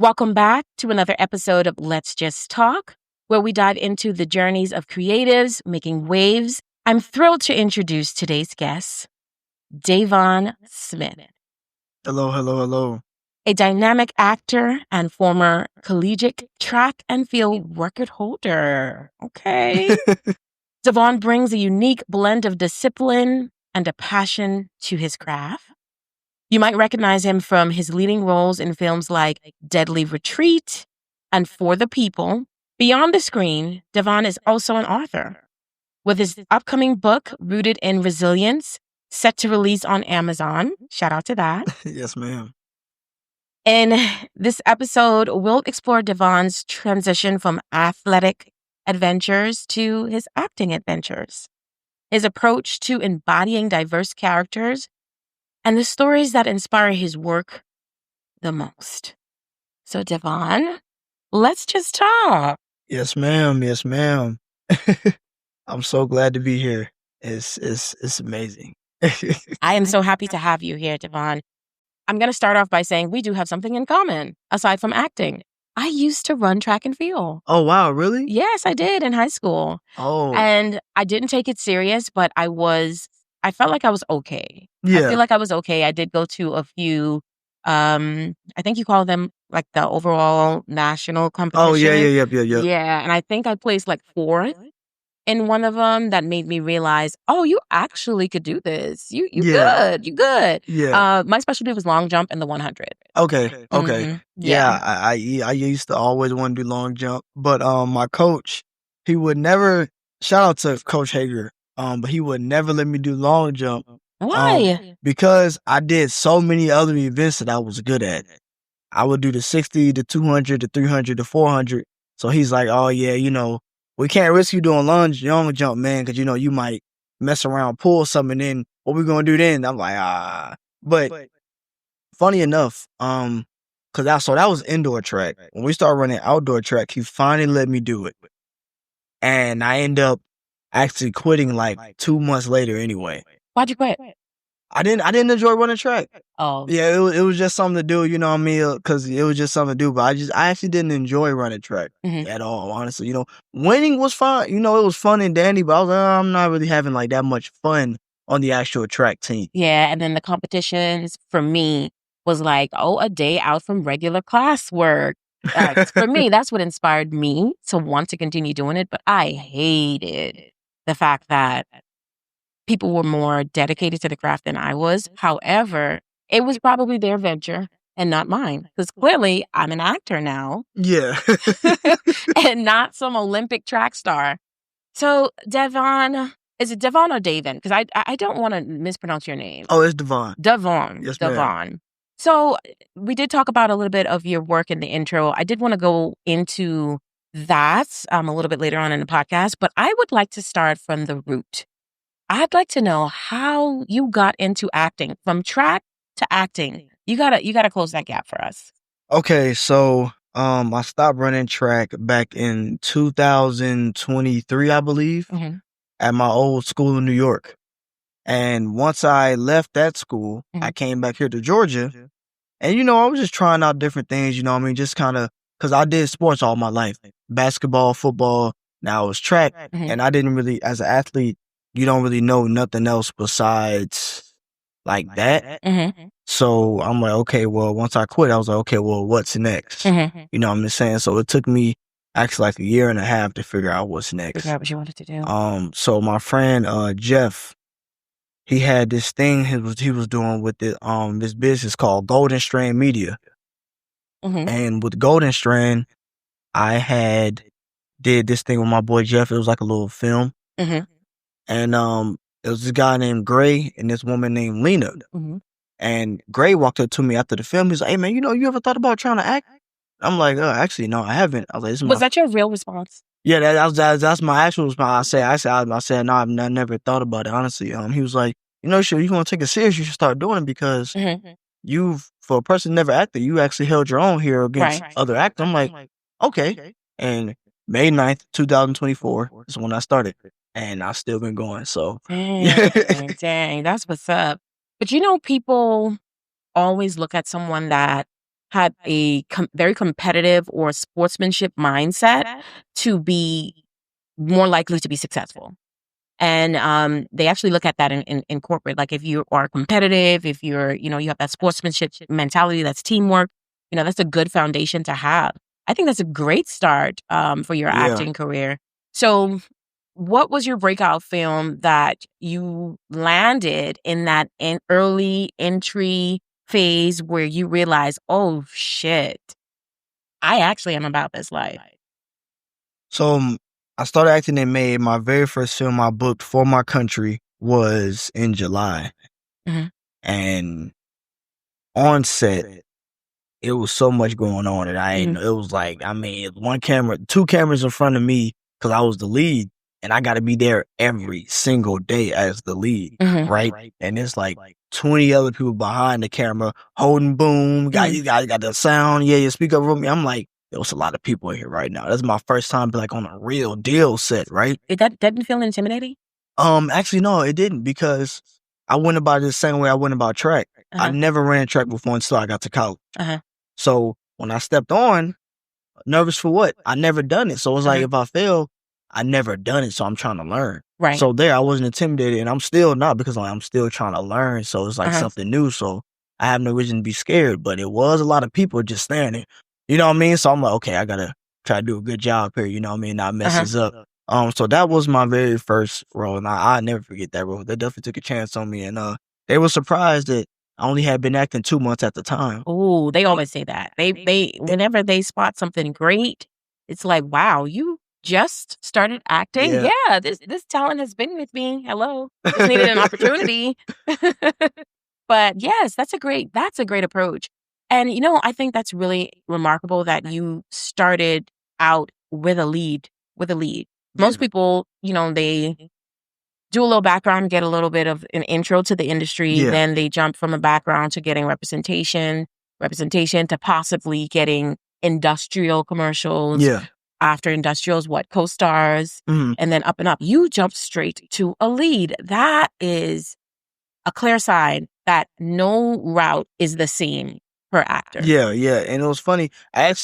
Welcome back to another episode of Let's Just Talk, where we dive into the journeys of creatives making waves. I'm thrilled to introduce today's guest, Davon Smith. Hello. A dynamic actor and former collegiate track and field record holder. Okay. Davon brings a unique blend of discipline and a passion to his craft. You might recognize him from his leading roles in films like Deadly Retreat and For the People. Beyond the screen, Davon is also an author. With his upcoming book, Rooted in Resilience, set to release on Amazon. Shout out to that. Yes, ma'am. In this episode, we'll explore Davon's transition from athletic adventures to his acting adventures, his approach to embodying diverse characters, and the stories that inspire his work the most. So, Davon, let's just talk. Yes, ma'am. I'm so glad to be here. It's amazing. I am so happy to have you here, Davon. I'm going to start off by saying we do have something in common, aside from acting. I used to run track and field. Oh, wow, really? Yes, I did in high school. Oh. And I didn't take it serious, but I felt like I was okay. Yeah. I feel like I was okay. I did go to a few, I think you call them like the overall national competition. Oh, yeah. Yeah, and I think I placed like fourth in one of them. That made me realize, oh, you actually could do this. You good. Yeah. My specialty was long jump and the 100. Okay. Mhm. Yeah, I used to always want to do long jump, but my coach, he would never. Shout out to Coach Hager. But he would never let me do long jump. Why? Because I did so many other events that I was good at. I would do the 60, the 200, the 300, the 400. So he's like, oh yeah, we can't risk you doing long jump, man, because you might mess around, pull something. Then what we gonna do then? I'm like, But funny enough, because that was indoor track. When we started running outdoor track, he finally let me do it, and I end up actually quitting like 2 months later. Anyway, Why'd you quit? I didn't enjoy running track. Oh. Yeah, it was just something to do, you know what I mean? Because it was just something to do. But I actually didn't enjoy running track at all, honestly. Winning was fun. It was fun and dandy, but I was like, I'm not really having like that much fun on the actual track team. Yeah, and then the competitions for me was like, a day out from regular classwork. For me, that's what inspired me to want to continue doing it. But I hated the fact that people were more dedicated to the craft than I was. However, it was probably their venture and not mine, because clearly I'm an actor now. Yeah. And not some Olympic track star. So, Davon, is it Davon or Davon? Because I don't want to mispronounce your name. Oh, it's Davon. Davon. Yes, Davon. ma'am. So, we did talk about a little bit of your work in the intro. I did want to go into that a little bit later on in the podcast, but I would like to start from the root. I'd like to know how you got into acting, from track to acting. You gotta close that gap for us. Okay, so I stopped running track back in 2023, I believe, at my old school in New York. And once I left that school, I came back here to Georgia. And, I was just trying out different things, just kind of, because I did sports all my life. Basketball, football, now it was track. And I didn't really, as an athlete, you don't really know nothing else besides like that. So I'm like, okay, well, once I quit, I was like, okay, well, what's next? You know what I'm saying? So it took me actually like a year and a half to figure out what's next. Figure out what you wanted to do. So my friend Jeff, he had this thing he was doing with this business called Golden Strand Media. And with Golden Strand, I did this thing with my boy Jeff. It was like a little film. And it was this guy named Gray and this woman named Lena. And Gray walked up to me after the film. He's like, hey, man, you ever thought about trying to act? I'm like, actually, no, I haven't. I was like, was that your real response? Yeah, that's my actual response. I said, no, I've never thought about it, honestly. He was like, sure, you want to take it serious, you should start doing it, because for a person who never acted, you actually held your own here against other actors. I'm like, okay. And May 9th, 2024 is when I started. And I've still been going, so. Dang, that's what's up. But people always look at someone that had a very competitive or sportsmanship mindset to be more likely to be successful. And they actually look at that in corporate. Like if you are competitive, if you're, you have that sportsmanship mentality, that's teamwork, that's a good foundation to have. I think that's a great start for your acting career. So what was your breakout film that you landed in that early entry phase where you realized, oh shit, I actually am about this life? So I started acting in May. My very first film I booked for my country was in July. Mhm. And on set, it was so much going on that I ain't Mhm. know. It was like, two cameras in front of me because I was the lead, and I got to be there every single day as the lead, Mhm. right? And it's like 20 other people behind the camera holding boom. You got the sound. Yeah, you speak up with me. I'm like, there was a lot of people in here right now. That's my first time like on a real deal set, right? That didn't feel intimidating? Actually, no, it didn't, because I went about it the same way I went about track. I never ran track before until I got to college. So when I stepped on, nervous for what? I never done it. So it's like, if I fail, I never done it. So I'm trying to learn. Right. So there, I wasn't intimidated, and I'm still not, because I'm still trying to learn. So it's like something new. So I have no reason to be scared, but it was a lot of people just standing. You know what I mean? So I'm like, okay, I gotta try to do a good job here. You know what I mean? Not mess this up. So that was my very first role, and I never forget that role. They definitely took a chance on me, and they were surprised that I only had been acting 2 months at the time. Oh, they always say that. They whenever they spot something great, it's like, wow, you just started acting? Yeah. Yeah, this talent has been with me. Hello. Just needed an opportunity. But yes, that's a great approach. And I think that's really remarkable that you started out with a lead. Most people, they do a little background, get a little bit of an intro to the industry. Yeah. Then they jump from a background to getting representation to possibly getting industrial commercials. Yeah. After industrials, co-stars, Mhm. and then up and up. You jump straight to a lead. That is a clear sign that no route is the same per actor. Yeah, yeah. And it was funny. I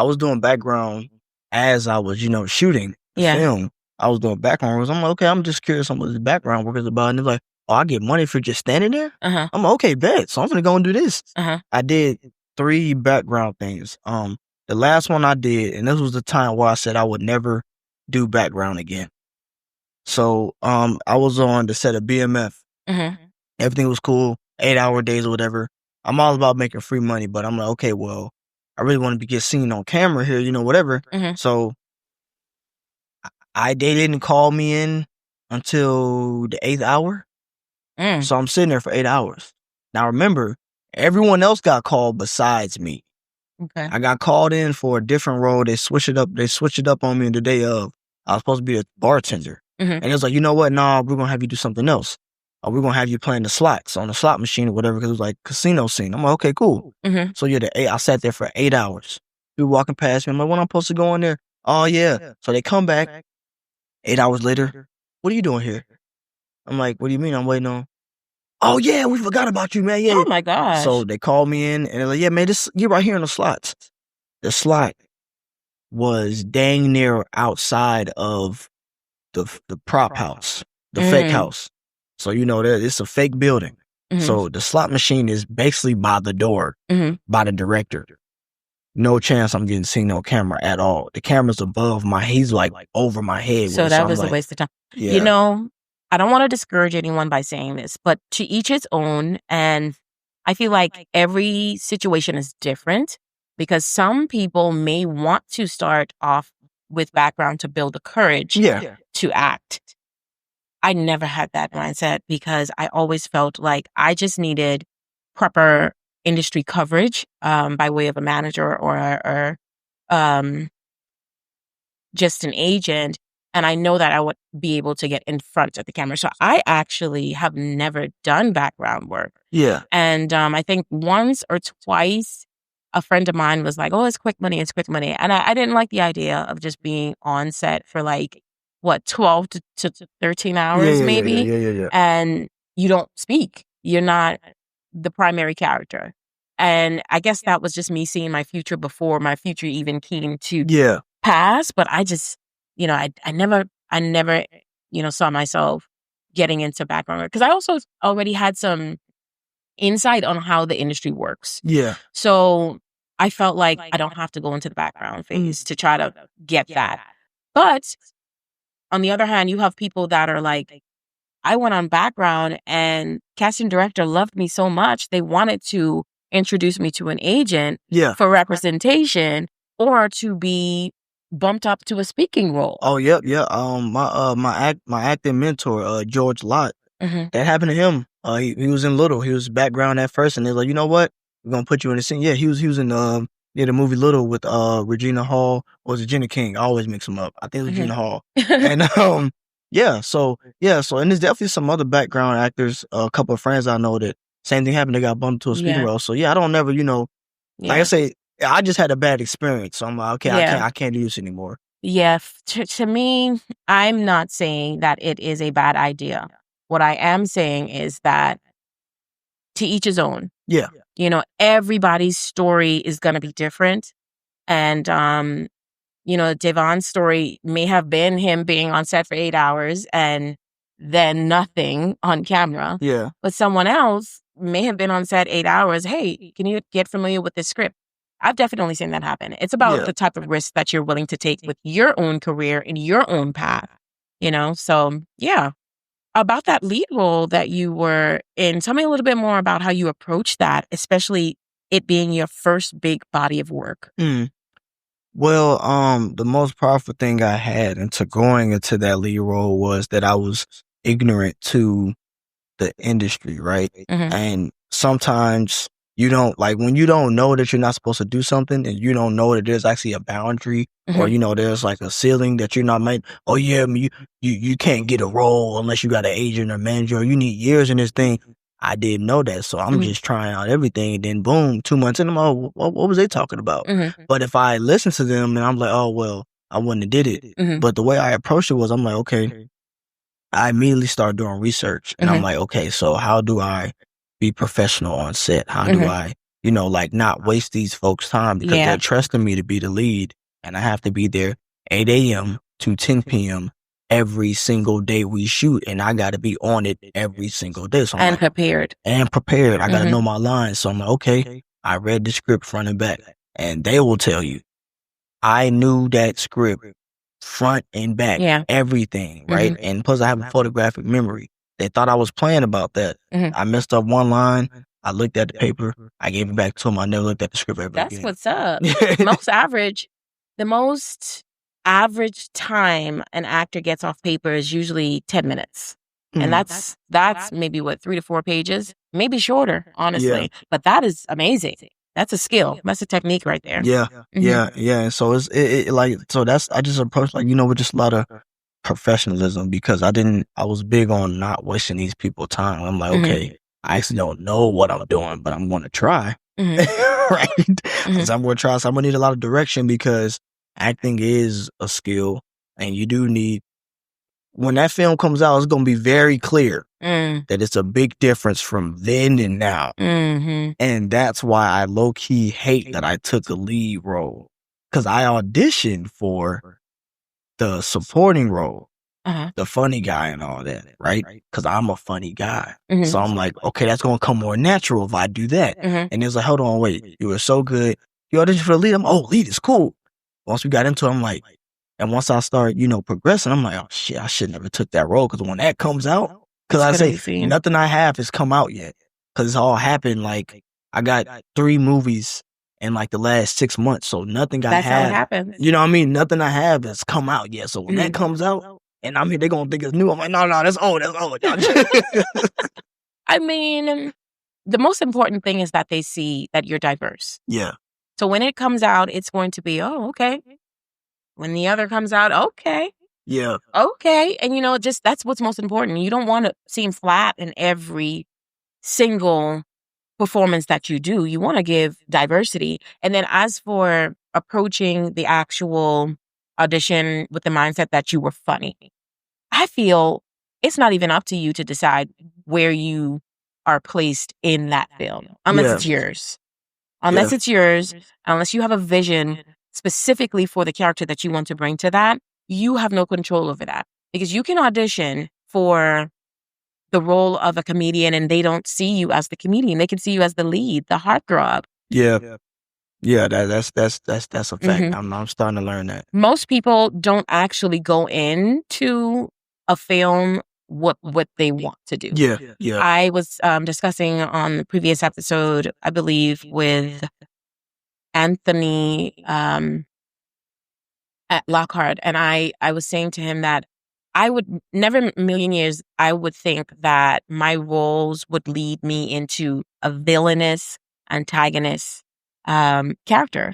was doing background as I was, shooting the film. I was doing background work. I'm like, okay, I'm just curious on what this background work is about. And they're like, oh, I get money for just standing there? I'm like, okay, bet. So I'm gonna go and do this. I did 3 background things. The last one I did, and this was the time where I said I would never do background again. So I was on the set of BMF. Everything was cool, 8-hour days or whatever. I'm all about making free money, but I'm like, okay, well, I really want to get seen on camera here, whatever. So they didn't call me in until the 8th hour. So I'm sitting there for 8 hours. Now remember, everyone else got called besides me. Okay. I got called in for a different role. They switched it up on me the day of. I was supposed to be a bartender. And it was like, you know what? Nah, we're going to have you do something else. We're going to have you playing the slots on the slot machine or whatever, because it was like casino scene. I'm like, okay, cool. So yeah, I sat there for 8 hours. People walking past me. I'm like, when I'm supposed to go in there? Oh yeah. So they come back 8 hours later. What are you doing here? I'm like, what do you mean? I'm waiting on. Oh yeah, we forgot about you, man. Yeah. Oh my gosh. So they called me in and they're like, yeah, man, you're right here in the slots. The slot was dang near outside of the prop house, the fake house. So that it's a fake building. So the slot machine is basically by the door, by the director. No chance I'm getting seen on camera at all. The camera's above he's like over my head. So that was a waste of time. Yeah. I don't want to discourage anyone by saying this, but to each its own. And I feel like every situation is different, because some people may want to start off with background to build the courage to act. I never had that mindset, because I always felt like I just needed proper industry coverage by way of a manager or just an agent. And I know that I would be able to get in front of the camera. So I actually have never done background work. Yeah. And I think once or twice, a friend of mine was like, oh, it's quick money. And I didn't like the idea of just being on set for 12 to 13 hours, maybe. Yeah. And you don't speak. You're not the primary character. And I guess that was just me seeing my future before my future even came to Yeah. pass. But I just, I never, saw myself getting into background work because I also already had some insight on how the industry works. Yeah. So I felt like I don't have to go into the background phase to try to get that. But on the other hand, you have people that are like, I went on background and casting director loved me so much. They wanted to introduce me to an agent for representation or to be bumped up to a speaking role. Oh, yep, yeah. My acting mentor, George Lott, that happened to him. He was in Little. He was background at first, and they're like, you know what? We're gonna put you in the scene. Yeah, he was in the movie Little with Regina Hall, or was it Jenna King? I always mix them up. I think it was Regina Hall. And so and there's definitely some other background actors, a couple of friends I know that same thing happened. They got bumped to a speaking role. So I don't never, like I say, I just had a bad experience. So I'm like, okay, I can't do this anymore. Yeah, to me, I'm not saying that it is a bad idea. What I am saying is that to each his own. Yeah. Everybody's story is going to be different. And, Davon's story may have been him being on set for 8 hours and then nothing on camera. Yeah. But someone else may have been on set 8 hours. Hey, can you get familiar with this script? I've definitely seen that happen. It's about the type of risk that you're willing to take with your own career and your own path, So, yeah. About that lead role that you were in, tell me a little bit more about how you approached that, especially it being your first big body of work. Well, the most powerful thing I had into going into that lead role was that I was ignorant to the industry, right? And sometimes you don't, like, when you don't know that you're not supposed to do something and you don't know that there's actually a boundary or, there's like a ceiling that you're not made. Oh yeah, I mean, you can't get a role unless you got an agent or manager, or you need years in this thing. I didn't know that. So I'm just trying out everything. And then boom, 2 months in, I'm like, what was they talking about? But if I listen to them, then I'm like, oh, well, I wouldn't have did it. But the way I approached it was, I'm like, okay, I immediately started doing research, and I'm like, okay, so how do I be professional on set? How do I, like, not waste these folks' time because they're trusting me to be the lead, and I have to be there 8 a.m. to 10 p.m. every single day we shoot, and I got to be on it every single day. So I'm prepared. I got to know my lines. So I'm like, okay, I read the script front and back, and they will tell you, I knew that script front and back, everything, right? And plus I have a photographic memory. They thought I was playing about that. I messed up one line. I looked at the paper. I gave it back to them. I never looked at the script ever again. That's what's up. The most average time an actor gets off paper is usually 10 minutes. And that's maybe 3 to 4 pages, maybe shorter, honestly. But that is amazing. That's a skill. That's a technique right there. Yeah. And so I just approached with just a lot of professionalism, because I was big on not wasting these people's time. I'm like, okay, I actually don't know what I'm doing, but I'm going to try. Right? Because I'm going to try. So I'm going to need a lot of direction, because acting is a skill, and you do need, when that film comes out, it's going to be very clear that it's a big difference from then and now. And that's why I low-key hate that I took a lead role, because I auditioned for the supporting role, the funny guy and all that, right? Because I'm a funny guy. So I'm like, okay, that's going to come more natural if I do that. And it's like, hold on, wait, you were so good. You auditioned for the lead? Lead is cool. Once we got into it, I'm like, and once I start, progressing, I'm like, oh shit, I should never took that role, because when that comes out, because I say nothing I have has come out yet, because it's all happened. Like, I got 3 movies in like the last 6 months, so nothing I have. That's how it happens. You know what I mean? Nothing I have has come out yet. So when that comes out, and I mean, they're gonna think it's new. I'm like, no, that's old. I mean, the most important thing is that they see that you're diverse. Yeah. So when it comes out, it's going to be, oh, okay. When the other comes out, okay. Yeah. Okay. And just that's what's most important. You don't want to seem flat in every single performance that you do. You want to give diversity. And then as for approaching the actual audition with the mindset that you were funny, I feel it's not even up to you to decide where you are placed in that film, unless it's yours. Unless it's yours, unless you have a vision specifically for the character that you want to bring to that, you have no control over that. Because you can audition for the role of a comedian and they don't see you as the comedian. They can see you as the lead, the heartthrob. Yeah. That's a fact. I'm starting to learn that. Most people don't actually go into a film what they want to do. Yeah. I was discussing on the previous episode, I believe, with Anthony at Lockhart, and I was saying to him that I would never in a million years I would think that my roles would lead me into a villainous antagonist character,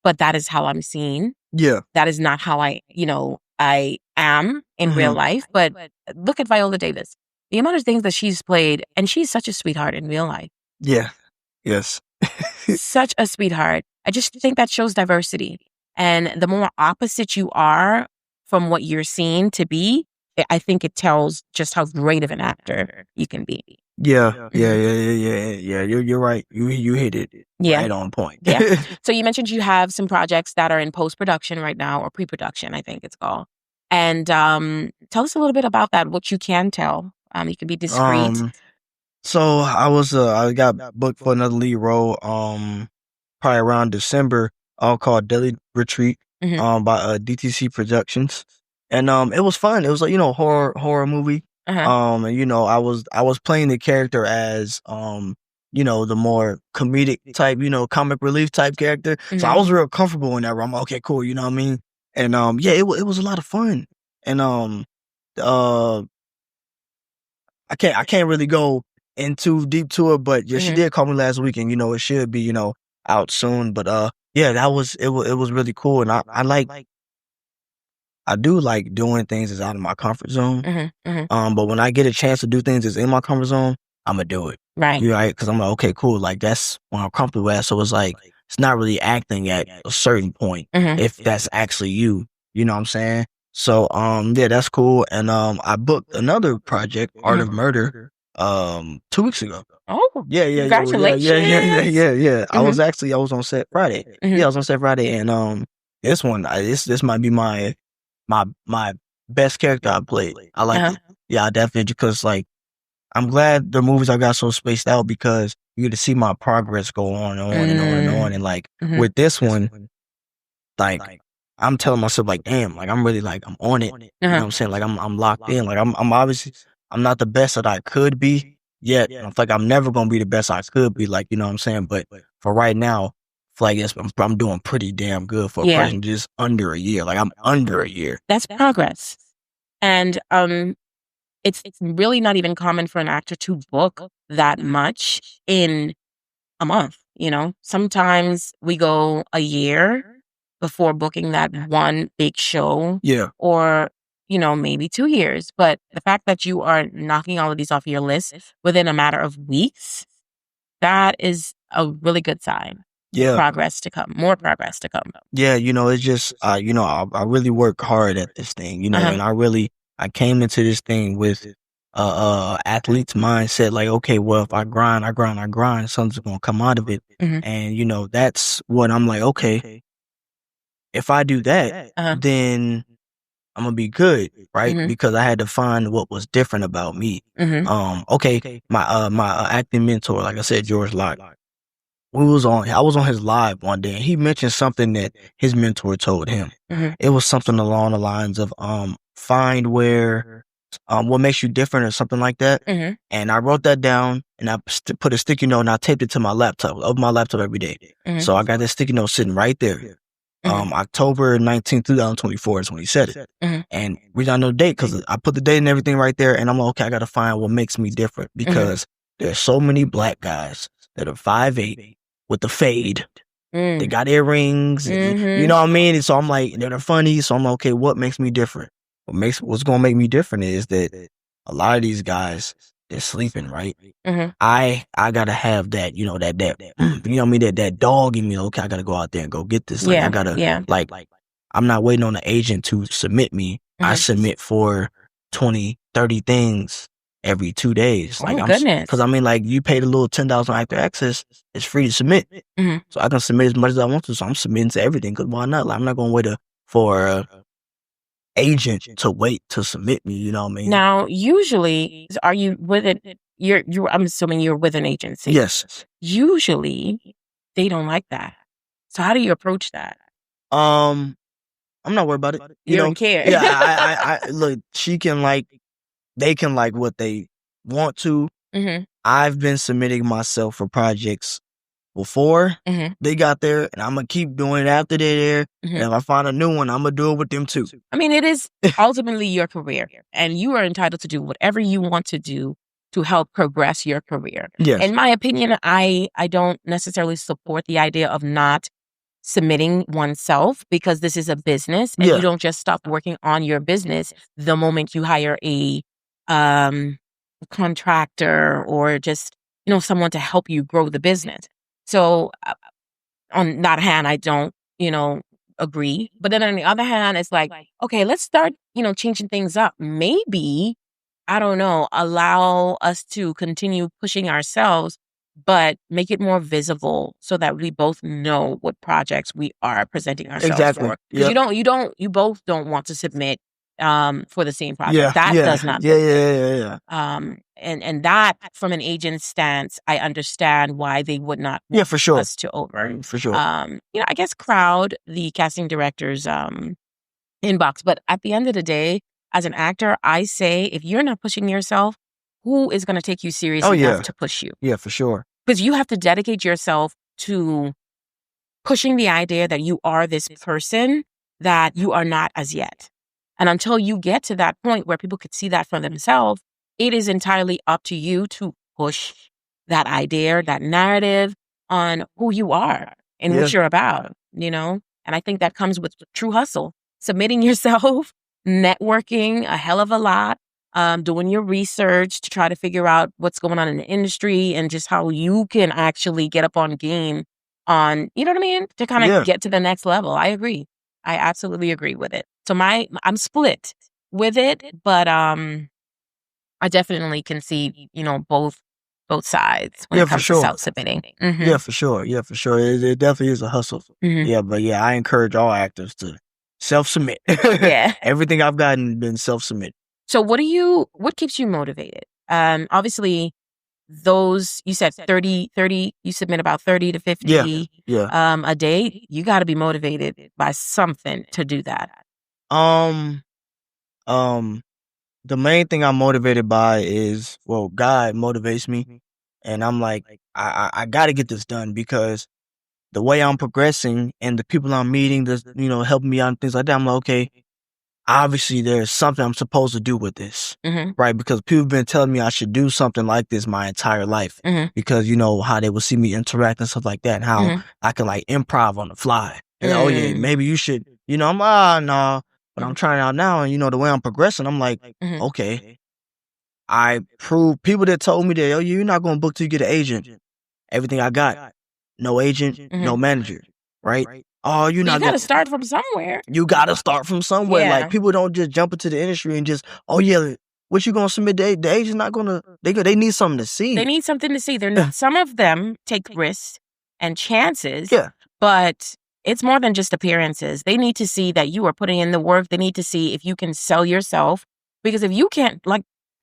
but that is how I'm seen. Yeah. That is not how I am in real life. But look at Viola Davis. The amount of things that she's played, and she's such a sweetheart in real life. Yeah. Yes. Such a sweetheart. I just think that shows diversity. And the more opposite you are from what you're seen to be, I think it tells just how great of an actor you can be. Yeah. You're right. You hit it right on point. Yeah. So you mentioned you have some projects that are in post-production right now, or pre-production, I think it's called. And tell us a little bit about that, what you can tell. You can be discreet. So I got booked for another lead role probably around December, called Daily Retreat by DTC Productions. And it was fun. It was like, horror movie. And I was playing the character as the more comedic type, comic relief type character. So I was real comfortable in that role. I'm like, okay, cool, you know what I mean? And it was a lot of fun. And I can't really go in too deep to it, but she did call me last week, and it should be out soon. But it was really cool, and I do like doing things that's out of my comfort zone. But when I get a chance to do things that's in my comfort zone, I'm gonna do it. Right. Right? Because I'm like, okay, cool. Like that's what I'm comfortable at. So it's like it's not really acting at a certain point if that's actually you. You know what I'm saying? So that's cool. And I booked another project, Art of Murder, 2 weeks ago. Oh, yeah. Congratulations. Yeah. I was on set Friday. Yeah, I was on set Friday, and this one, this might be my best character I played. I like it. Yeah, I definitely, because like I'm glad the movies I got so spaced out, because you get to see my progress go on and on and on and on. And like with this one, like I'm telling myself like, damn, like I'm really like I'm on it. You know what I'm saying? Like I'm locked in. Like I'm obviously I'm not the best that I could be yet. I feel like I'm never gonna be the best I could be. Like, you know what I'm saying? But for right now, I feel like I'm doing pretty damn good for a person just under a year. Like I'm under a year. That's progress. And it's really not even common for an actor to book that much in a month. Sometimes we go a year before booking that one big show. Yeah. Or, maybe 2 years. But the fact that you are knocking all of these off your list within a matter of weeks, that is a really good sign. Yeah. Progress to come. More progress to come. Yeah, it's just, I really work hard at this thing, and I came into this thing with athlete's mindset, like, okay, well, if I grind, something's gonna come out of it. And, that's what I'm like, okay, if I do that, then I'm gonna be good, right? Because I had to find what was different about me. Okay, my acting mentor, like I said, George Locke, I was on his live one day, and he mentioned something that his mentor told him. It was something along the lines of find where what makes you different, or something like that. And I wrote that down, and I put a sticky note, and I taped it to my laptop. I open my laptop every day. So I got that sticky note sitting right there. October 19th, 2024 is when he said it. And we don't know the date, because I put the date and everything right there, and I'm like, okay, I gotta find what makes me different, because there's so many black guys that are 5'8" with the fade. They got earrings, and, you know what I mean? And so I'm like, they're funny. So I'm like, okay, what makes me different? What's gonna make me different is that a lot of these guys, they're sleeping, right? I gotta have that, you know what I mean, that dog in me. Okay, I gotta go out there and go get this. Like, I gotta, like, I'm not waiting on the agent to submit me. I submit for 20, 30 things every 2 days. Oh, goodness. Because I mean, like, you paid a little $10 on active access, it's free to submit. So I can submit as much as I want to. So I'm submitting to everything. Because why not? Like, I'm not going to wait for a agent to wait to submit me. You know what I mean? Now, usually, are you with it? I'm assuming you're with an agency. Yes. Usually, they don't like that. So how do you approach that? I'm not worried about it. You don't care. Yeah, I look, they can like what they want to. I've been submitting myself for projects before they got there, and I'm going to keep doing it after they're there. And if I find a new one, I'm going to do it with them too. I mean, it is ultimately your career, and you are entitled to do whatever you want to do to help progress your career. Yes. In my opinion, I don't necessarily support the idea of not submitting oneself, because this is a business, and you don't just stop working on your business the moment you hire a contractor or just, someone to help you grow the business. So on that hand, I don't, agree. But then on the other hand, it's like, okay, let's start, changing things up. Maybe, I don't know, allow us to continue pushing ourselves, but make it more visible so that we both know what projects we are presenting ourselves for. Because you both don't want to submit for the same project. That does not. Yeah. And that, from an agent's stance, I understand why they would not want for sure. us to over. For sure. I guess crowd the casting director's inbox. But at the end of the day, as an actor, I say, if you're not pushing yourself, who is going to take you seriously enough to push you? Yeah, for sure. Because you have to dedicate yourself to pushing the idea that you are this person that you are not as yet. And until you get to that point where people could see that for themselves, it is entirely up to you to push that idea, that narrative on who you are and what you're about, And I think that comes with true hustle, submitting yourself, networking a hell of a lot, doing your research to try to figure out what's going on in the industry and just how you can actually get up on game on, you know what I mean? To kind of get to the next level. I agree. I absolutely agree with it. So I'm split with it, but I definitely can see, both sides when it comes to self-submitting. Yeah, for sure. It definitely is a hustle. Yeah, but I encourage all actors to self-submit. Everything I've gotten been self-submit. So what keeps you motivated? Obviously, those, you said 30, you submit about 30 to 50 a day. You got to be motivated by something to do that. The main thing I'm motivated by is, God motivates me. And I'm like, I got to get this done, because the way I'm progressing and the people I'm meeting, that's, helping me out and things like that, I'm like, okay, obviously there's something I'm supposed to do with this, right? Because people have been telling me I should do something like this my entire life, because, how they will see me interact and stuff like that, and how I can like improv on the fly. And maybe you should, I'm like, no. But I'm trying out now, and the way I'm progressing, I'm like, okay, I prove people that told me that, you're not going to book till you get an agent. Everything I got, no agent, no manager, right? Oh, you got to start from somewhere. You got to start from somewhere. Yeah. Like, people don't just jump into the industry and just, what you going to submit? The agent's not going to, they need something to see. They need something to see. Some of them take risks and chances, but it's more than just appearances. They need to see that you are putting in the work. They need to see if you can sell yourself. Because if you can't,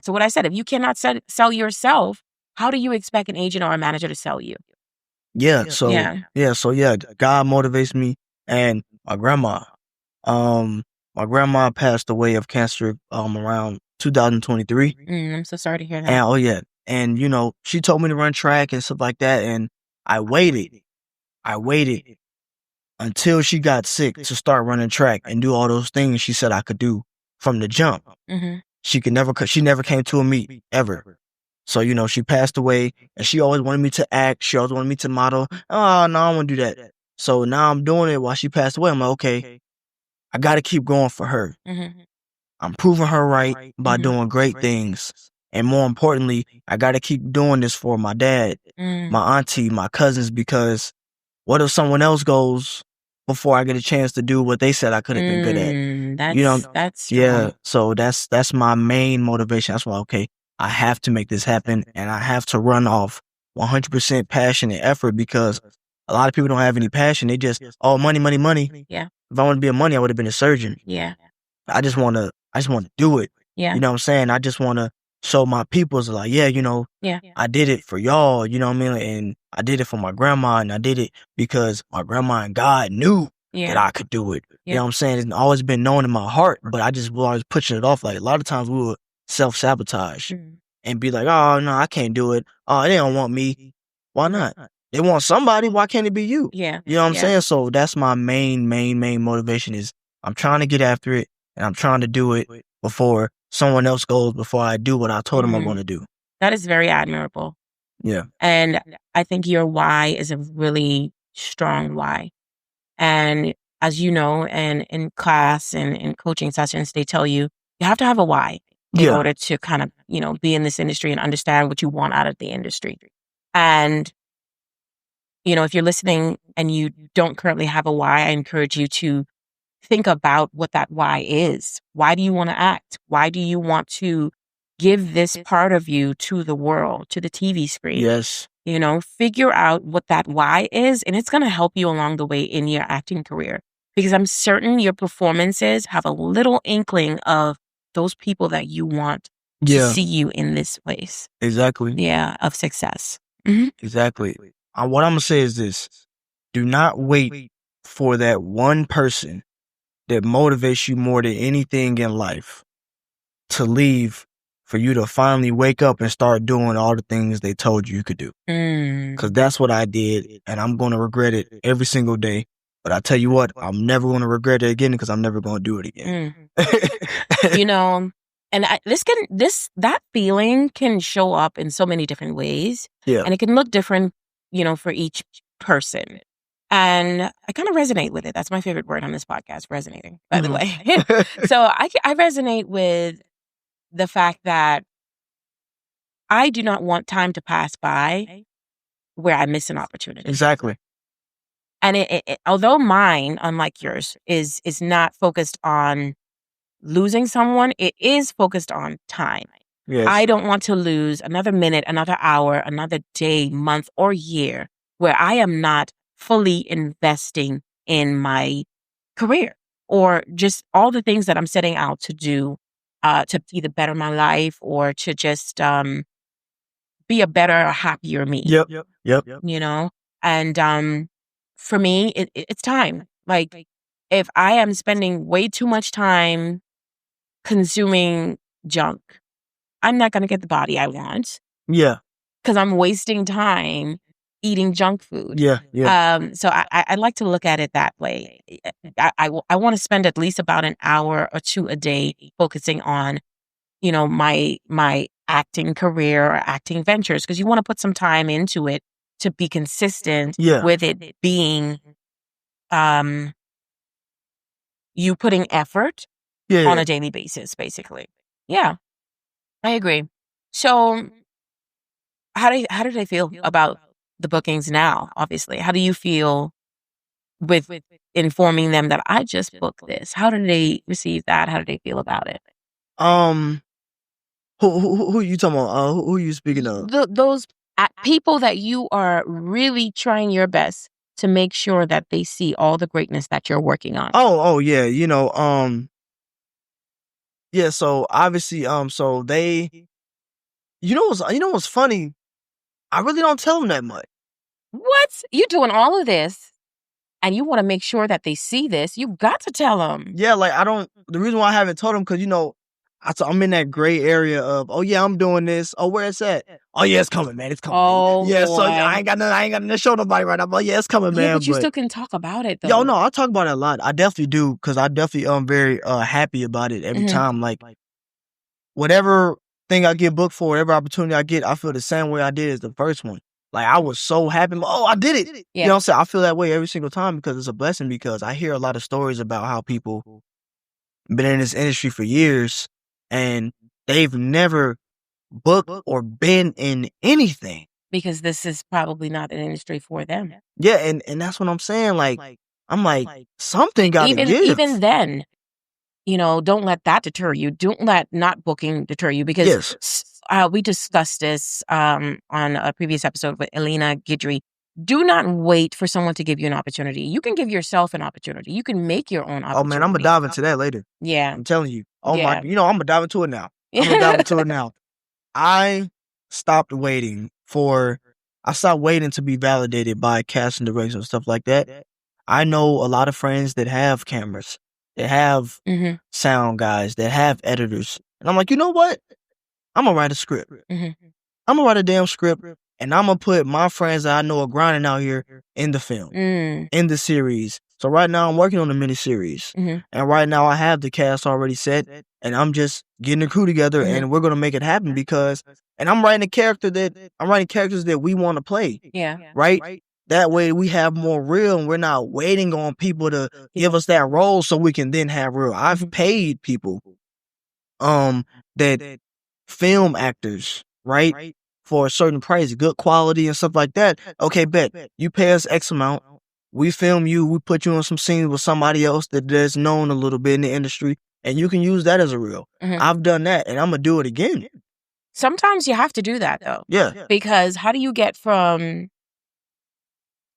so what I said, if you cannot sell yourself, how do you expect an agent or a manager to sell you? So God motivates me. And my grandma, passed away of cancer around 2023. I'm so sorry to hear that. And she told me to run track and stuff like that, and I waited until she got sick to start running track and do all those things she said I could do from the jump. She never came to a meet ever. So, she passed away, and she always wanted me to act. She always wanted me to model. Oh, no, I don't want to do that. So now I'm doing it while she passed away. I'm like, okay, I got to keep going for her. I'm proving her right by doing great things. And more importantly, I got to keep doing this for my dad, my auntie, my cousins, because what if someone else goes before I get a chance to do what they said I could have been good at? That's So that's my main motivation. That's why, okay, I have to make this happen, and I have to run off 100% passion and effort, because a lot of people don't have any passion. They just, oh, money, money, money. Yeah. If I wanted to be a money, I would have been a surgeon. Yeah. I just want to do it. Yeah. You know what I'm saying? I just want to show my peoples like, yeah, I did it for y'all, you know what I mean? And I did it for my grandma, and I did it because my grandma and God knew that I could do it. You know what I'm saying? It's always been known in my heart, but I just was always pushing it off. Like, a lot of times we would self-sabotage and be like, oh, no, I can't do it. Oh, they don't want me. Why not? They want somebody. Why can't it be you? Yeah. You know what I'm saying? So that's my main motivation is I'm trying to get after it, and I'm trying to do it before someone else goes, before I do what I told them I'm going to do. That is very admirable. Yeah. And I think your why is a really strong why. And as you know, and in class and in coaching sessions, they tell you have to have a why in order to kind of, be in this industry and understand what you want out of the industry. And, if you're listening and you don't currently have a why, I encourage you to think about what that why is. Why do you want to act? Why do you want to give this part of you to the world, to the TV screen? Yes. Figure out what that why is, and it's going to help you along the way in your acting career, because I'm certain your performances have a little inkling of those people that you want to see you in this place. Exactly. Yeah, of success. Exactly. What I'm going to say is this. Do not wait for that one person that motivates you more than anything in life to leave for you to finally wake up and start doing all the things they told you could do. Because that's what I did, and I'm going to regret it every single day. But I tell you what, I'm never going to regret it again, because I'm never going to do it again. And that feeling can show up in so many different ways. Yeah. And it can look different, for each person. And I kind of resonate with it. That's my favorite word on this podcast, resonating, by the way. So I resonate with the fact that I do not want time to pass by where I miss an opportunity. Exactly. And it although mine, unlike yours, is not focused on losing someone, it is focused on time. Yes. I don't want to lose another minute, another hour, another day, month, or year where I am not fully investing in my career or just all the things that I'm setting out to do to either better my life or to just be a better, happier me. Yep. And for me, it's time. Like, if I am spending way too much time consuming junk, I'm not going to get the body I want. Yeah. Because I'm wasting time eating junk food. Yeah. So I like to look at it that way. I want to spend at least about an hour or two a day focusing on, my acting career or acting ventures, because you want to put some time into it to be consistent with it being you putting effort on a daily basis, basically. Yeah, I agree. So how do they feel about the bookings now? Obviously, how do you feel with informing them that I just booked this? How do they receive that? How do they feel about it? Who you talking about? Who are you speaking of? Those people that you are really trying your best to make sure that they see all the greatness that you're working on. Oh yeah, yeah. So obviously, so they, what's funny? I really don't tell them that much. What? You doing all of this, and you want to make sure that they see this? You got to tell them. Yeah, like the reason why I haven't told them, because I'm in that gray area of, oh yeah, I'm doing this. Oh, where it's at? Oh yeah, it's coming, man. It's coming. Oh yeah. boy. So I ain't got nothing to show nobody right now. But yeah, it's coming, man. But you still can talk about it, though. Yo, no, I talk about it a lot. I definitely do, because I definitely very happy about it every time. Like, whatever thing I get booked for, whatever opportunity I get, I feel the same way I did as the first one. Like, I was so happy. Oh, I did it. Yeah. You know what I'm saying? I feel that way every single time, because it's a blessing, because I hear a lot of stories about how people been in this industry for years and they've never booked or been in anything. Because this is probably not an industry for them. Yeah, and that's what I'm saying. Like, I'm like, something got to give. Even then, don't let that deter you. Don't let not booking deter you, because we discussed this on a previous episode with Elena Guidry. Do not wait for someone to give you an opportunity. You can give yourself an opportunity. You can make your own opportunity. Oh man, I'm gonna dive into that later. Yeah. I'm telling you. Oh Yeah. my, I'm gonna dive into it now. I'm gonna dive into it now. I stopped waiting to be validated by casting directors and stuff like that. I know a lot of friends that have cameras, that have sound guys, that have editors. And I'm like, you know what? I'm gonna write a script. I'm gonna write a damn script, and I'm gonna put my friends that I know are grinding out here in the film, in the series. So right now I'm working on the miniseries, and right now I have the cast already set, and I'm just getting the crew together, and we're gonna make it happen and I'm writing characters that we want to play. Yeah. Right. That way we have more real, and we're not waiting on people to give us that role so we can then have real. I've paid people, that film actors, right, for a certain price, good quality and stuff like that. Okay, bet. You pay us X amount. We film you. We put you on some scenes with somebody else that's known a little bit in the industry, and you can use that as a reel. I've done that, and I'm gonna do it again. Sometimes you have to do that though. Yeah. Because how do you get from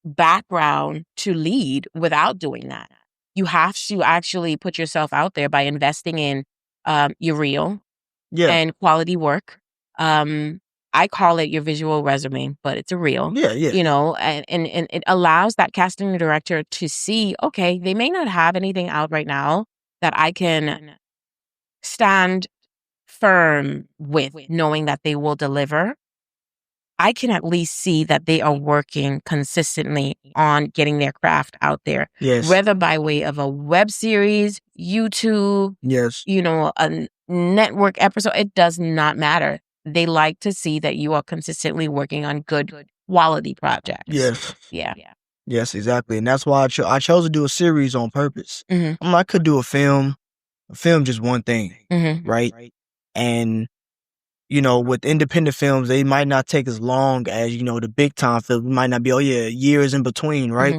background to lead without doing that? You have to actually put yourself out there by investing in your reel and quality work. I call it your visual resume, but it's a reel. Yeah. You know, and it allows that casting director to see, okay, they may not have anything out right now that I can stand firm with, knowing that they will deliver. I can at least see that they are working consistently on getting their craft out there. Yes. Whether by way of a web series, YouTube, Yes. you know, a network episode, it does not matter. They like to see that you are consistently working on good quality projects. Yes. Yeah. Yes, exactly. And that's why I chose to do a series on purpose. I could do a film just one thing, right? And, you know, with independent films, they might not take as long as, you know, the big time films. It might not be, years in between, right?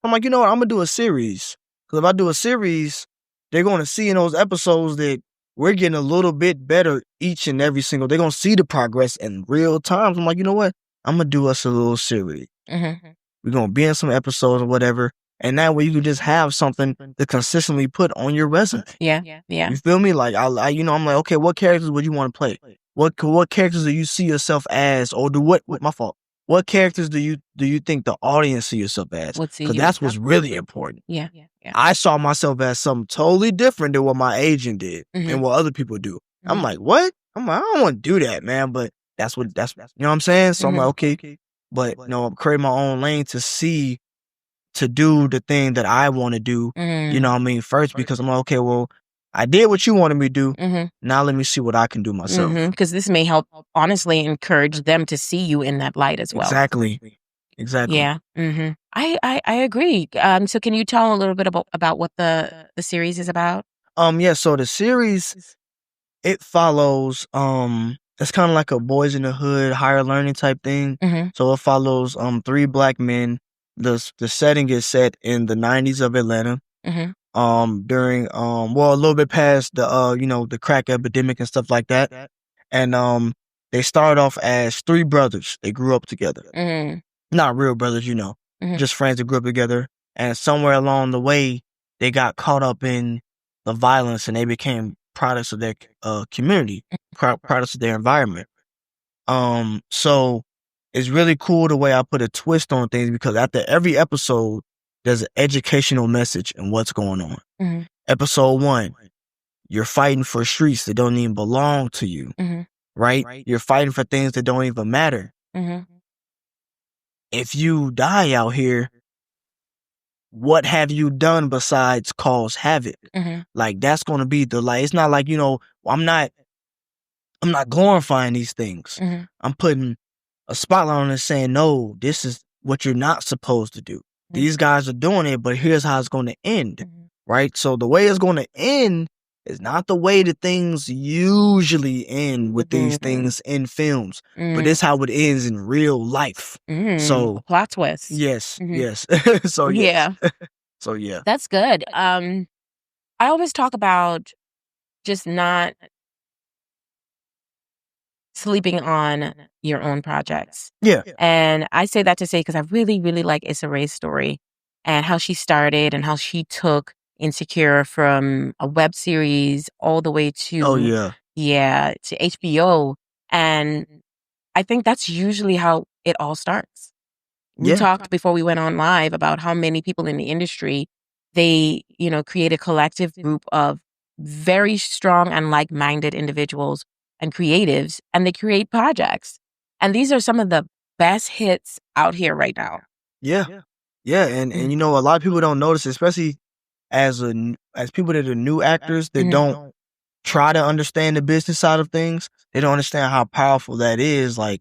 I'm like, you know what? I'm going to do a series. Because if I do a series, they're going to see in those episodes that we're getting a little bit better each and every single. They're going to see the progress in real time. I'm like, you know what? I'm going to do us a little series. We're going to be in some episodes or whatever. And that way you can just have something to consistently put on your resume. Yeah. You feel me? Like, I'm like, okay, what characters would you want to play? What characters do you see yourself as? Or what characters do you think the audience see yourself as? Because that's what's really important. Yeah. I saw myself as something totally different than what my agent did and what other people do. I'm like, what? I'm like, I don't want to do that, man. But that's you know what I'm saying? So I'm like, okay. But, you know, I'm creating my own lane to do the thing that I want to do, you know what I mean, first, because I'm like, okay, well, I did what you wanted me to do. Now let me see what I can do myself. Because this may help, honestly, encourage them to see you in that light as well. Exactly. Yeah. I agree. So can you tell a little bit about what the series is about? Yeah, so the series, it follows, it's kind of like a Boys in the Hood, higher learning type thing. So it follows 3 black men. The setting is set in the 90s of Atlanta. During a little bit past the you know, the crack epidemic and stuff like that. And they started off as 3 brothers. They grew up together. Not real brothers, you know, just friends that grew up together. And somewhere along the way, they got caught up in the violence, and they became products of their community, products of their environment. So it's really cool the way I put a twist on things, because after every episode, there's an educational message in what's going on. Episode 1, you're fighting for streets that don't even belong to you, right? You're fighting for things that don't even matter. If you die out here, what have you done besides cause havoc? Like, that's going to be it's not like, you know, I'm not glorifying these things. I'm putting a spotlight on it saying, no, this is what you're not supposed to do. These guys are doing it, but here's how it's going to end, right? So the way it's going to end is not the way that things usually end with these things in films, but it's how it ends in real life. So plot twist. Yes. So yeah. So yeah. That's good. I always talk about just not sleeping on your own projects. Yeah. And I say that to say, because I really, really like Issa Rae's story and how she started and how she took Insecure from a web series all the way Oh, to, yeah. to HBO. And I think that's usually how it all starts. We Yeah. talked before we went on live about how many people in the industry, they, create a collective group of very strong and like-minded individuals and creatives, and they create projects. And these are some of the best hits out here right now. Yeah. Yeah. And you know, a lot of people don't notice, especially as people that are new actors that don't try to understand the business side of things. They don't understand how powerful that is. Like,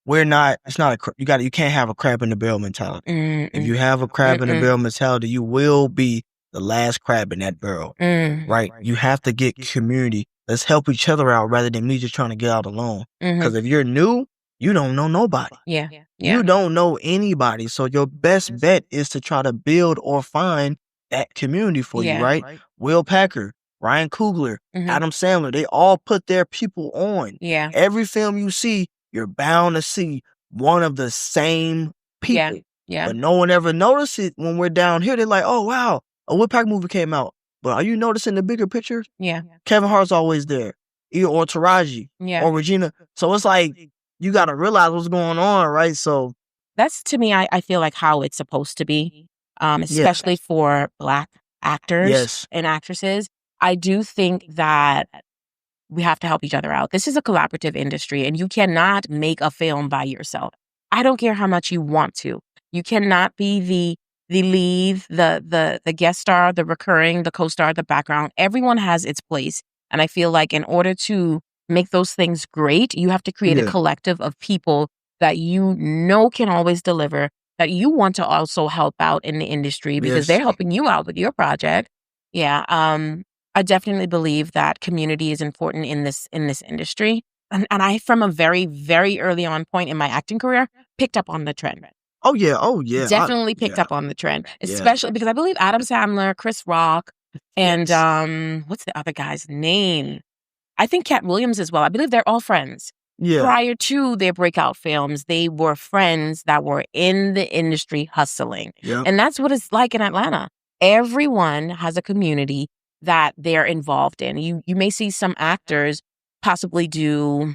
you can't have a crab in the barrel mentality. If you have a crab in the barrel mentality, you will be the last crab in that barrel, right? You have to get community. Let's help each other out rather than me just trying to get out alone. Because if you're new, you don't know nobody. Yeah. You don't know anybody. So your best bet is to try to build or find that community for you, right? Will Packer, Ryan Coogler, Adam Sandler, they all put their people on. Yeah. Every film you see, you're bound to see one of the same people. Yeah. But no one ever noticed it when we're down here. They're like, oh, wow, a Will Packer movie came out. But are you noticing the bigger picture? Yeah. Kevin Hart's always there. Or Taraji. Yeah. Or Regina. So it's like, you got to realize what's going on, right? So that's, to me, I feel like how it's supposed to be, especially for Black actors and actresses. I do think that we have to help each other out. This is a collaborative industry, and you cannot make a film by yourself. I don't care how much you want to. You cannot be the lead, the guest star, the recurring, the co-star, the background. Everyone has its place. And I feel like in order to make those things great, you have to create a collective of people that can always deliver, that you want to also help out in the industry because they're helping you out with your project. Yeah. I definitely believe that community is important in this industry. And I, from a very, very early on point in my acting career, picked up on the trend. Oh, yeah. Definitely picked up on the trend, especially because I believe Adam Sandler, Chris Rock, and what's the other guy's name? I think Cat Williams as well. I believe they're all friends. Yeah. Prior to their breakout films, they were friends that were in the industry hustling. Yeah. And that's what it's like in Atlanta. Everyone has a community that they're involved in. You may see some actors possibly do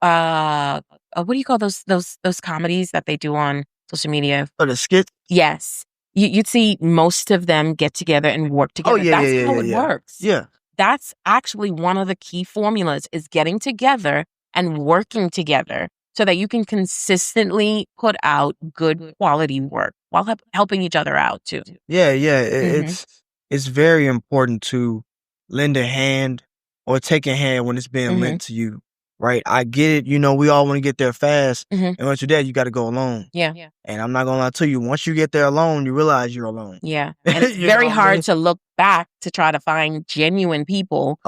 what do you call those comedies that they do on social media? Oh, the skits? Yes. You'd see most of them get together and work together. Oh, yeah, That's how it works. Yeah. That's actually one of the key formulas is getting together and working together so that you can consistently put out good quality work while helping each other out too. Yeah. It's very important to lend a hand or take a hand when it's being lent to you. Right. I get it. We all want to get there fast. And once you're there, you got to go alone. Yeah. And I'm not going to lie to you. Once you get there alone, you realize you're alone. Yeah. And it's very hard to look back to try to find genuine people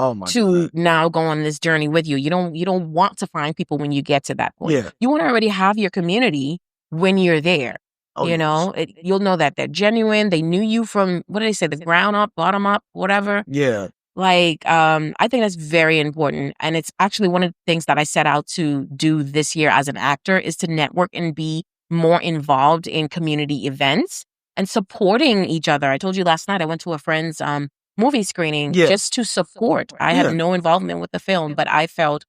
now go on this journey with you. You don't want to find people when you get to that point. Yeah. You want to already have your community when you're there. Oh, you'll know that they're genuine. They knew you from, what do they say, the ground up, bottom up, whatever. Yeah. Like, I think that's very important. And it's actually one of the things that I set out to do this year as an actor is to network and be more involved in community events and supporting each other. I told you last night I went to a friend's movie screening just to support. I had no involvement with the film, but I felt,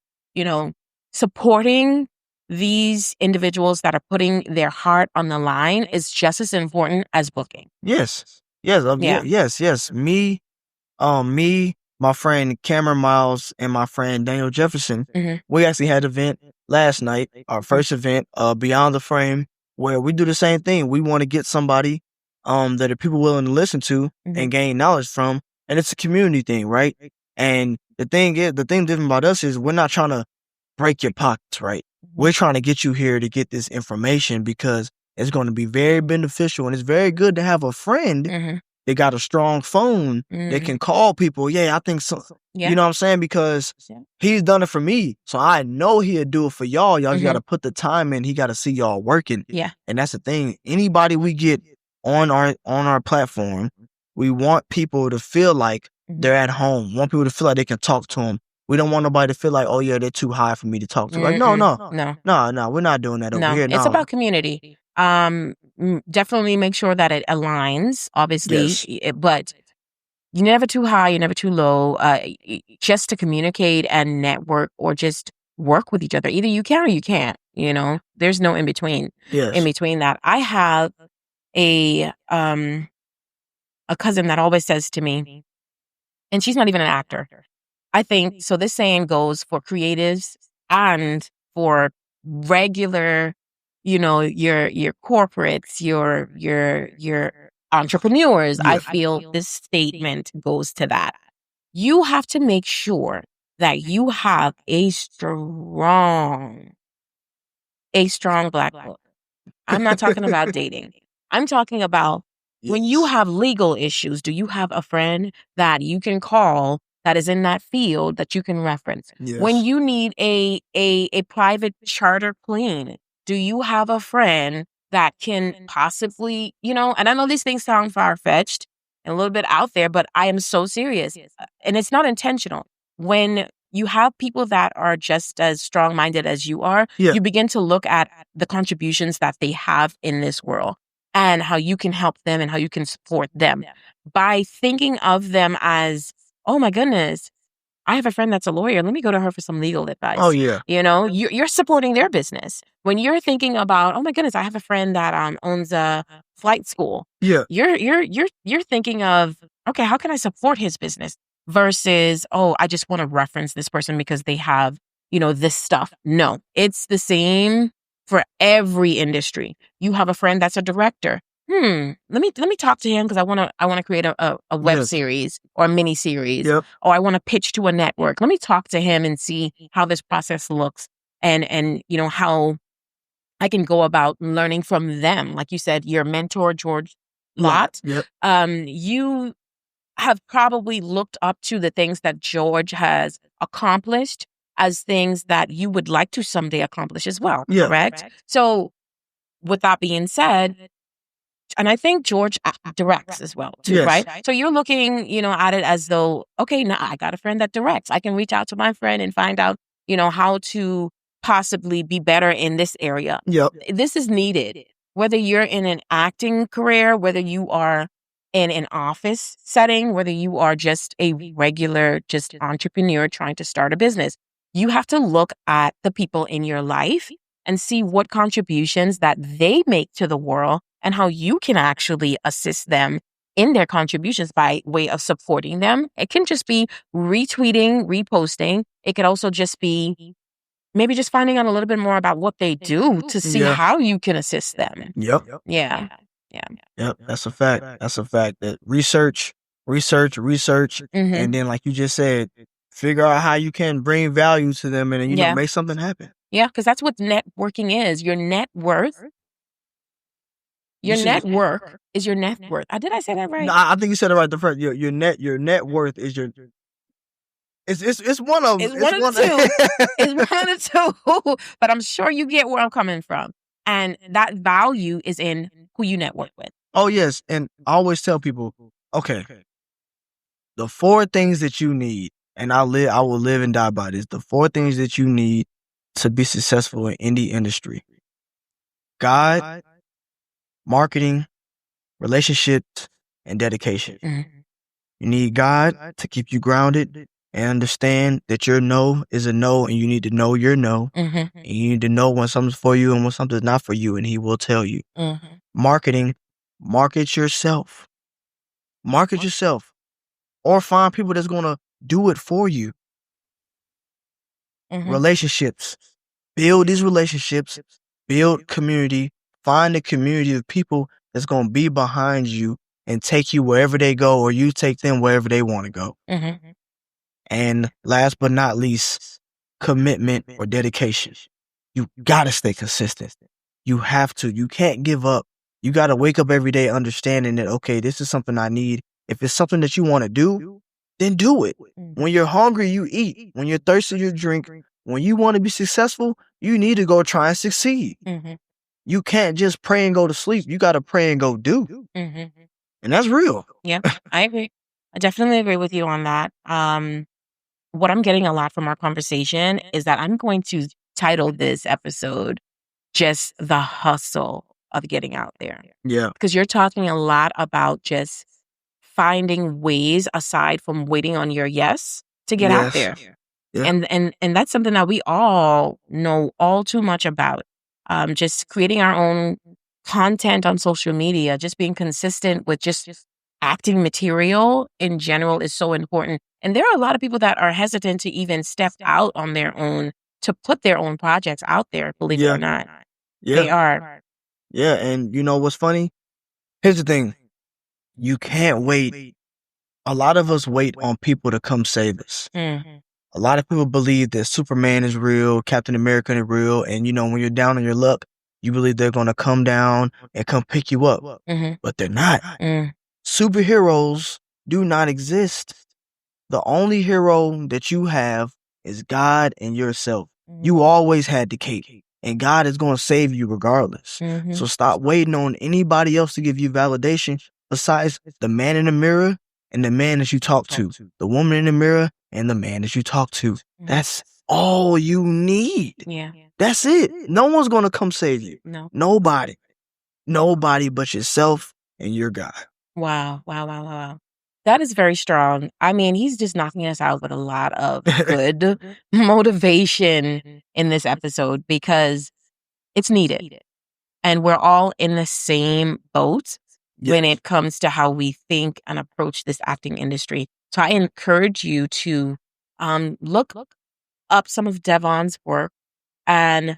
supporting these individuals that are putting their heart on the line is just as important as booking. Yes. Me, my friend Cameron Miles, and my friend Daniel Jefferson, we actually had an event last night, our first event, Beyond the Frame, where we do the same thing. We want to get somebody that are people willing to listen to and gain knowledge from, and it's a community thing, right? And the thing different about us is we're not trying to break your pockets, right? We're trying to get you here to get this information because it's going to be very beneficial, and it's very good to have a friend they got a strong phone. They can call people. Yeah, I think so. Yeah. You know what I'm saying? Because he's done it for me. So I know he'll do it for y'all. Y'all just got to put the time in. He got to see y'all working. Yeah. And that's the thing. Anybody we get on our platform, we want people to feel like they're at home. We want people to feel like they can talk to them. We don't want nobody to feel like, oh yeah, they're too high for me to talk to. Like, no, we're not doing that over here. It's about community. Definitely make sure that it aligns, obviously, but you're never too high, you're never too low. Just to communicate and network or just work with each other. Either you can or you can't. There's no in between. Yes. In between that, I have a cousin that always says to me, and she's not even an actor. I think so. This saying goes for creatives and for regular, your corporates, your entrepreneurs. I feel this statement goes to that. You have to make sure that you have a strong black book. I'm not talking about dating. I'm talking about when you have legal issues, do you have a friend that you can call that is in that field that you can reference? Yes. When you need a private charter plane, do you have a friend that can possibly, and I know these things sound far-fetched and a little bit out there, but I am so serious. And it's not intentional. When you have people that are just as strong-minded as you are, you begin to look at the contributions that they have in this world and how you can help them and how you can support them by thinking of them as, oh my goodness, I have a friend that's a lawyer. Let me go to her for some legal advice. Oh yeah. You're supporting their business. When you're thinking about, oh my goodness, I have a friend that owns a flight school. Yeah. You're thinking of, okay, how can I support his business? Versus, oh, I just want to reference this person because they have, this stuff. No, it's the same for every industry. You have a friend that's a director. Let me talk to him because I want to create a web series or a mini series, or I want to pitch to a network. Let me talk to him and see how this process looks and how I can go about learning from them. Like you said, your mentor, George Lott, you have probably looked up to the things that George has accomplished as things that you would like to someday accomplish as well, correct? So with that being said, and I think George directs as well, too, right? So you're looking, at it as though, okay, now I got a friend that directs. I can reach out to my friend and find out, how to possibly be better in this area. This is needed. Whether you're in an acting career, whether you are in an office setting, whether you are just a regular, just entrepreneur trying to start a business, you have to look at the people in your life and see what contributions that they make to the world and how you can actually assist them in their contributions by way of supporting them. It can just be retweeting, reposting. It could also just be maybe just finding out a little bit more about what they do to see how you can assist them. Yeah. That's a fact. That's a fact. That research, and then like you just said, figure out how you can bring value to them and make something happen. Yeah, because that's what networking is. Your net worth. Your network is your net worth. Did I say that right? No, I think you said it right the first. Your net worth is your. It's one of them. It's one of the two. It's one of the two. But I'm sure you get where I'm coming from, and that value is in who you network with. Oh yes, and I always tell people, okay, the 4 things that you need, and I will live and die by this. The 4 things that you need to be successful in any industry: God, marketing, relationships, and dedication. You need God to keep you grounded and understand that your no is a no, and you need to know your no. And you need to know when something's for you and when something's not for you, and He will tell you. Marketing, market yourself. Market yourself. Or find people that's going to do it for you. Relationships. Build these relationships. Build community. Find a community of people that's going to be behind you and take you wherever they go, or you take them wherever they want to go. And last but not least, commitment or dedication. You got to stay consistent. You have to. You can't give up. You got to wake up every day understanding that, okay, this is something I need. If it's something that you want to do, then do it. When you're hungry, you eat. When you're thirsty, you drink. When you want to be successful, you need to go try and succeed. You can't just pray and go to sleep. You got to pray and go do. And that's real. Yeah, I agree. I definitely agree with you on that. what I'm getting a lot from our conversation is that I'm going to title this episode just The Hustle of Getting Out There. Yeah. Because you're talking a lot about just finding ways aside from waiting on your yes to get out there. Yeah. And that's something that we all know all too much about. Just creating our own content on social media, just being consistent with just acting material in general is so important. And there are a lot of people that are hesitant to even step out on their own to put their own projects out there, believe it or not. Yeah. They are. Yeah. And you know what's funny? Here's the thing. You can't wait. A lot of us wait on people to come save us. A lot of people believe that Superman is real, Captain America is real, and you know, when you're down on your luck, you believe they're going to come down and come pick you up. But they're not. Superheroes do not exist. The only hero that you have is God and yourself. You always had the cake, and God is going to save you regardless. So stop waiting on anybody else to give you validation besides the man in the mirror and the man that you talk to, the woman in the mirror and the man that you talk to. That's all you need. Yeah. That's it. No one's going to come save you. No. Nobody but yourself and your God. Wow. That is very strong. I mean, he's just knocking us out with a lot of good motivation in this episode because it's needed. And we're all in the same boat when it comes to how we think and approach this acting industry. So I encourage you to look up some of Davon's work and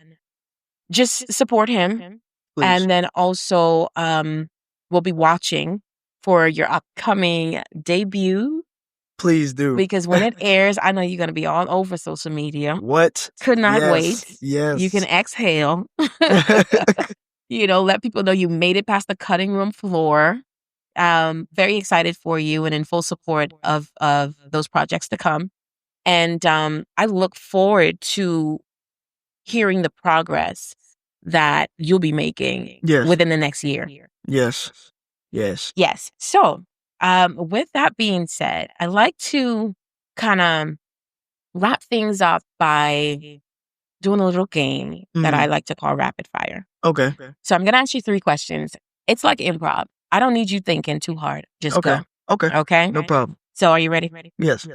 just support him. Please. And then also we'll be watching for your upcoming debut. Please do. Because when it airs, I know you're going to be all over social media. What? Could not wait. Yes. You can exhale. Let people know you made it past the cutting room floor. Very excited for you and in full support of those projects to come. And I look forward to hearing the progress that you'll be making within the next year. Yes. So, with that being said, I like to kind of wrap things up by doing a little game that I like to call rapid fire. Okay. So I'm going to ask you 3 questions. It's like improv. I don't need you thinking too hard. Just go. Okay? No problem. So are you ready? Yes.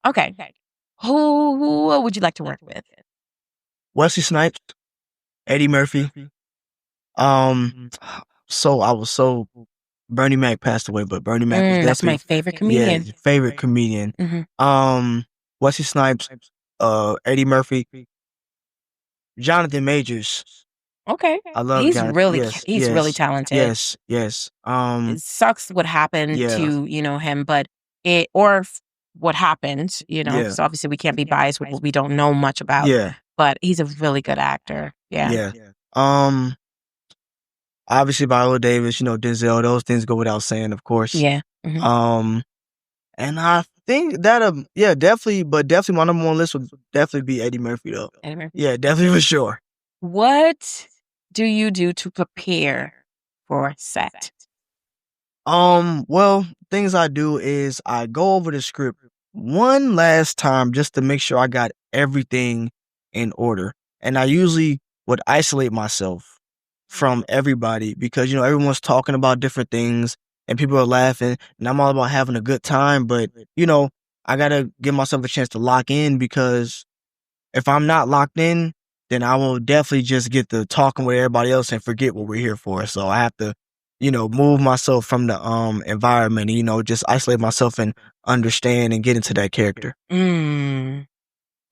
Okay. Who would you like to work with? Wesley Snipes, Eddie Murphy. Bernie Mac passed away, but Bernie Mac was definitely that's my favorite comedian. Yeah, favorite comedian. Wesley Snipes, Eddie Murphy, Jonathan Majors. Okay, I love. He's really talented. Yes. It sucks what happened to him, but what happened. So obviously we can't be biased with what we don't know much about. Yeah, but he's a really good actor. Yeah. Obviously Viola Davis, Denzel. Those things go without saying, of course. Yeah. And I think that definitely my number one list would definitely be Eddie Murphy though. Eddie Murphy. Yeah, definitely for sure. What do you do to prepare for set? Well, things I do is I go over the script one last time just to make sure I got everything in order. And I usually would isolate myself from everybody because, everyone's talking about different things and people are laughing and I'm all about having a good time. But, I got to give myself a chance to lock in because if I'm not locked in, then I will definitely just get to talking with everybody else and forget what we're here for. So I have to, move myself from the environment, just isolate myself and understand and get into that character. And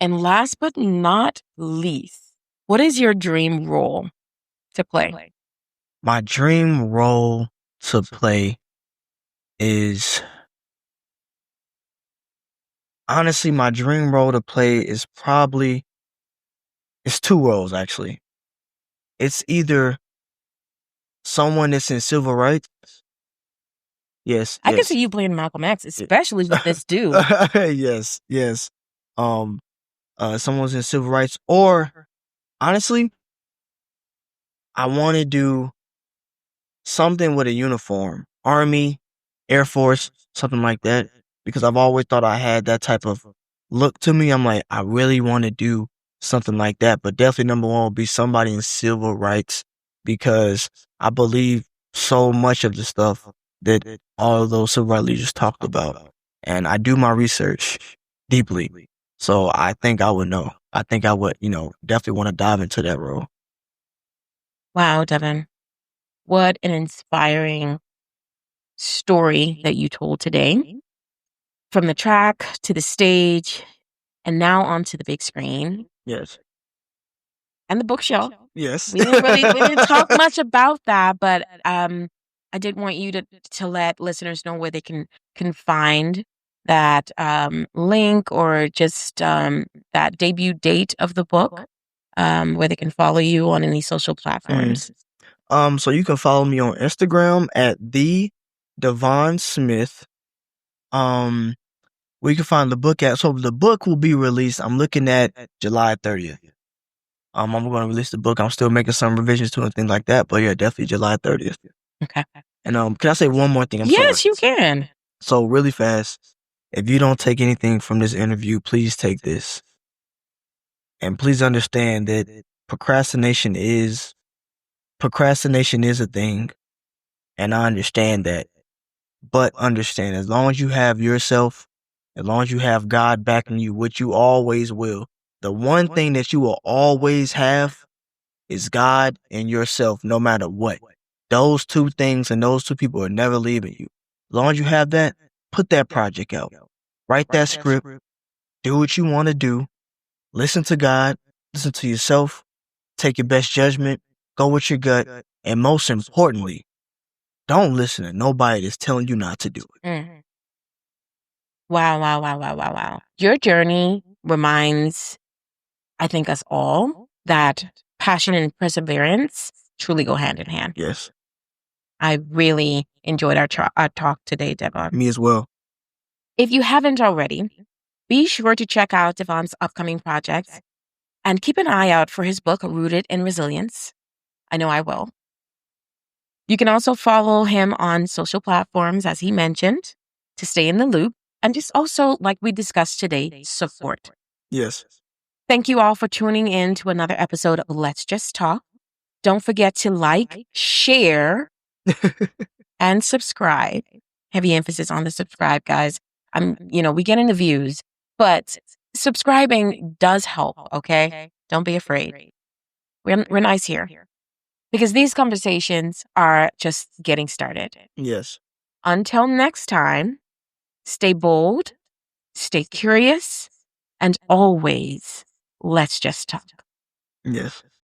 last but not least, what is your dream role to play? My dream role to play is... Honestly, my dream role to play is it's 2 roles, actually. It's either someone that's in civil rights. Yes. I can see you playing Malcolm X, especially with this dude. Yes. Someone's in civil rights. Or, honestly, I want to do something with a uniform. Army, Air Force, something like that. Because I've always thought I had that type of look to me, I'm like, I really want to do something like that. But definitely number one will be somebody in civil rights, because I believe so much of the stuff that all of those civil rights leaders talked about. And I do my research deeply. So I think I would know. I think I would, definitely want to dive into that role. Wow, Devon. What an inspiring story that you told today. From the track to the stage and now onto the big screen. Yes. And the bookshelf. Yes. We didn't talk much about that, but I did want you to let listeners know where they can find that link, or just that debut date of the book, where they can follow you on any social platforms. So you can follow me on Instagram at the Davon Smith. Where you can find the book at. So the book will be released, I'm looking at July 30th. I'm going to release the book. I'm still making some revisions to it and things like that. But yeah, definitely July 30th. Okay. And can I say one more thing? Yes, you can. So really fast, if you don't take anything from this interview, please take this. And please understand that procrastination is a thing. And I understand that. But understand, as long as you have yourself, as long as you have God backing you, which you always will, the one thing that you will always have is God and yourself, no matter what. Those two things and those two people are never leaving you. As long as you have that, put that project out. Write that script. Do what you want to do. Listen to God. Listen to yourself. Take your best judgment. Go with your gut. And most importantly, don't listen to nobody that's telling you not to do it. Mm. Wow. Your journey reminds, I think, us all that passion and perseverance truly go hand in hand. Yes. I really enjoyed our talk today, Devon. Me as well. If you haven't already, be sure to check out Devon's upcoming projects and keep an eye out for his book, Rooted in Resilience. I know I will. You can also follow him on social platforms, as he mentioned, to stay in the loop, and just also, like we discussed today, support. Yes. Thank you all for tuning in to another episode of Let's Just Talk. Don't forget to like, share, and subscribe. Heavy emphasis on the subscribe, guys. We get into views, but subscribing does help, okay? Don't be afraid. We're nice here, because these conversations are just getting started. Yes. Until next time, stay bold, stay curious, and always, let's just talk. Yes.